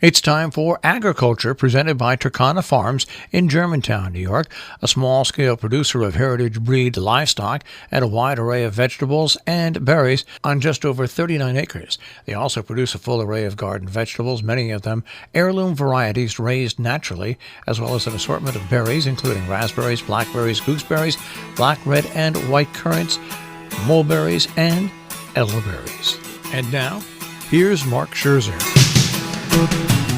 It's time for Agriculture, presented by Turkana Farms in Germantown, New York, a small-scale producer of heritage breed livestock and a wide array of vegetables and berries on just over 39 acres. They also produce a full array of garden vegetables, many of them heirloom varieties raised naturally, as well as an assortment of berries, including raspberries, blackberries, gooseberries, black, red, and white currants, mulberries, and elderberries. And now, here's Mark Scherzer.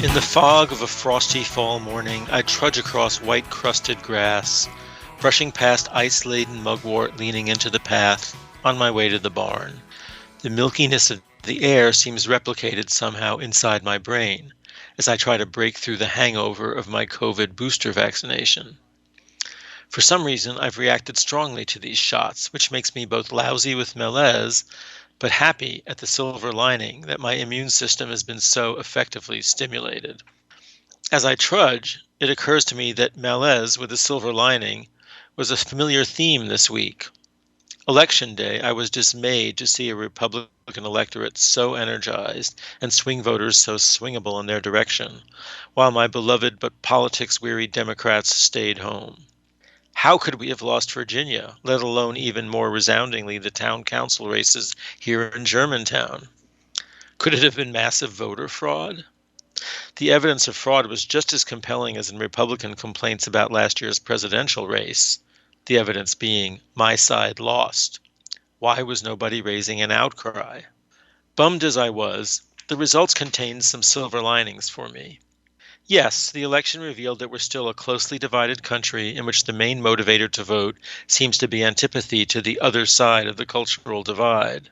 In the fog of a frosty fall morning, I trudge across white crusted grass, brushing past ice-laden mugwort leaning into the path on my way to the barn. The milkiness of the air seems replicated somehow inside my brain as I try to break through the hangover of my COVID booster vaccination. For some reason, I've reacted strongly to these shots, which makes me both lousy with malaise but happy at the silver lining that my immune system has been so effectively stimulated. As I trudge, it occurs to me that malaise with a silver lining was a familiar theme this week. Election day, I was dismayed to see a Republican electorate so energized and swing voters so swingable in their direction, while my beloved but politics-wearied Democrats stayed home. How could we have lost Virginia, let alone even more resoundingly the town council races here in Germantown? Could it have been massive voter fraud? The evidence of fraud was just as compelling as in Republican complaints about last year's presidential race, the evidence being my side lost. Why was nobody raising an outcry? Bummed as I was, the results contained some silver linings for me. Yes, the election revealed that we're still a closely divided country in which the main motivator to vote seems to be antipathy to the other side of the cultural divide.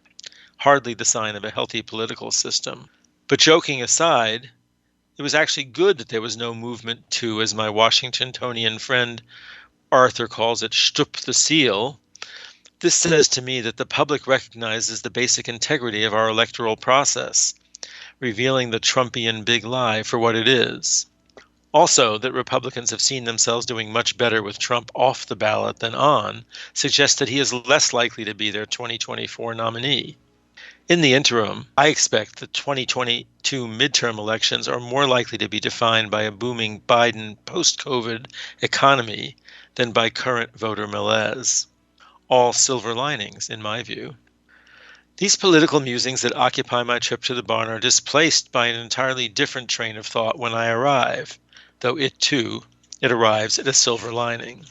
Hardly the sign of a healthy political system. But joking aside, it was actually good that there was no movement to, as my Washingtonian friend Arthur calls it, Shtup the Seal. This says to me that the public recognizes the basic integrity of our electoral process, revealing the Trumpian Big Lie for what it is. Also, that Republicans have seen themselves doing much better with Trump off the ballot than on suggests that he is less likely to be their 2024 nominee. In the interim, I expect the 2022 midterm elections are more likely to be defined by a booming Biden post-COVID economy than by current voter malaise. All silver linings, in my view. These political musings that occupy my trip to the barn are displaced by an entirely different train of thought when I arrive, though it arrives at a silver lining.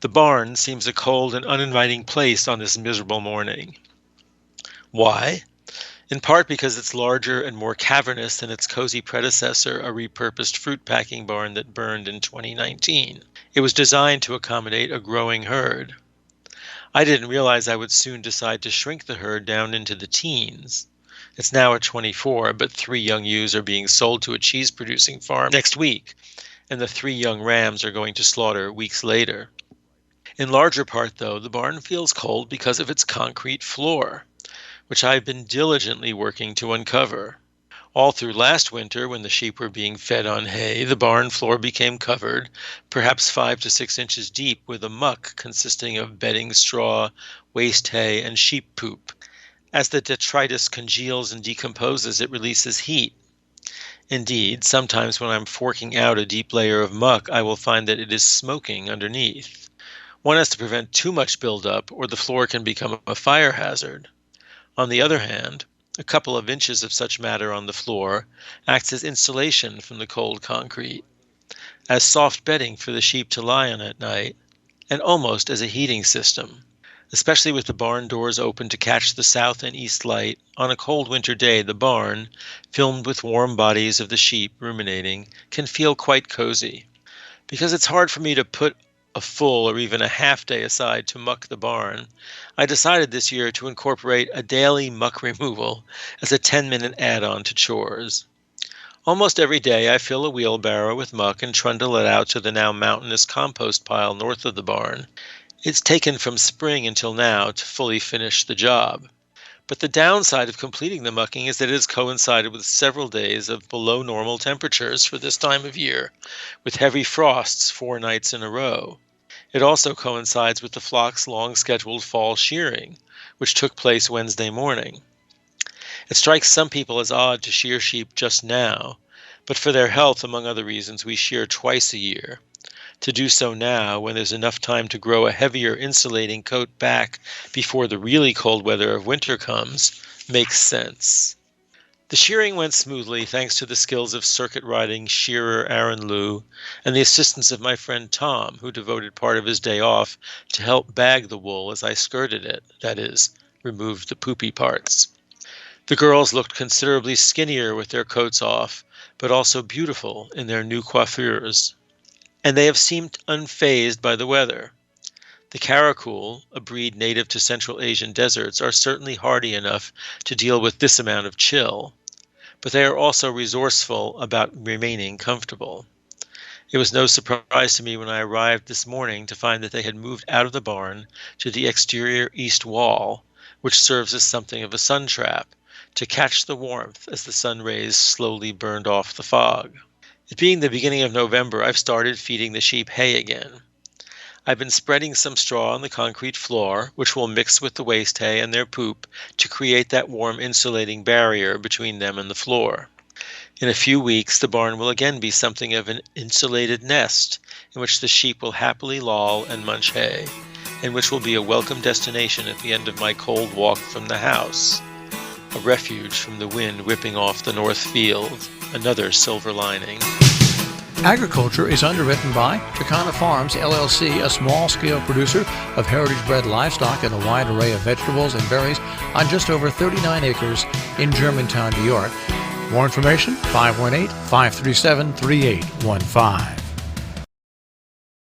The barn seems a cold and uninviting place on this miserable morning. Why? In part because it's larger and more cavernous than its cozy predecessor, a repurposed fruit packing barn that burned in 2019. It was designed to accommodate a growing herd. I didn't realize I would soon decide to shrink the herd down into the teens. It's now at 24, but 3 young ewes are being sold to a cheese-producing farm next week, and the 3 young rams are going to slaughter weeks later. In larger part, though, the barn feels cold because of its concrete floor, which I've been diligently working to uncover. All through last winter, when the sheep were being fed on hay, the barn floor became covered, perhaps 5 to 6 inches deep, with a muck consisting of bedding straw, waste hay, and sheep poop. As the detritus congeals and decomposes, it releases heat. Indeed, sometimes when I'm forking out a deep layer of muck, I will find that it is smoking underneath. One has to prevent too much buildup, or the floor can become a fire hazard. On the other hand, a couple of inches of such matter on the floor acts as insulation from the cold concrete, as soft bedding for the sheep to lie on at night, and almost as a heating system. Especially with the barn doors open to catch the south and east light, on a cold winter day the barn, filmed with warm bodies of the sheep ruminating, can feel quite cozy. Because it's hard for me to put a full or even a half day aside to muck the barn, I decided this year to incorporate a daily muck removal as a 10-minute add-on to chores. Almost every day I fill a wheelbarrow with muck and trundle it out to the now mountainous compost pile north of the barn. It's taken from spring until now to fully finish the job. But the downside of completing the mucking is that it has coincided with several days of below normal temperatures for this time of year, with heavy frosts 4 nights in a row. It also coincides with the flock's long-scheduled fall shearing, which took place Wednesday morning. It strikes some people as odd to shear sheep just now, But for their health, among other reasons, we shear twice a year. To do so now, when there's enough time to grow a heavier insulating coat back before the really cold weather of winter comes, makes sense. The shearing went smoothly thanks to the skills of circuit-riding shearer Aaron Liu and the assistance of my friend Tom, who devoted part of his day off to help bag the wool as I skirted it, that is, removed the poopy parts. The girls looked considerably skinnier with their coats off, but also beautiful in their new coiffures. And they have seemed unfazed by the weather. The caracool, a breed native to Central Asian deserts, are certainly hardy enough to deal with this amount of chill, but they are also resourceful about remaining comfortable. It was no surprise to me when I arrived this morning to find that they had moved out of the barn to the exterior east wall, which serves as something of a sun trap, to catch the warmth as the sun rays slowly burned off the fog. It being the beginning of November, I've started feeding the sheep hay again. I've been spreading some straw on the concrete floor, which will mix with the waste hay and their poop to create that warm insulating barrier between them and the floor. In a few weeks, the barn will again be something of an insulated nest in which the sheep will happily loll and munch hay, and which will be a welcome destination at the end of my cold walk from the house. A refuge from the wind whipping off the north field, another silver lining. Agriculture is underwritten by Tricana Farms, LLC, a small-scale producer of heritage-bred livestock and a wide array of vegetables and berries on just over 39 acres in Germantown, New York. More information, 518-537-3815.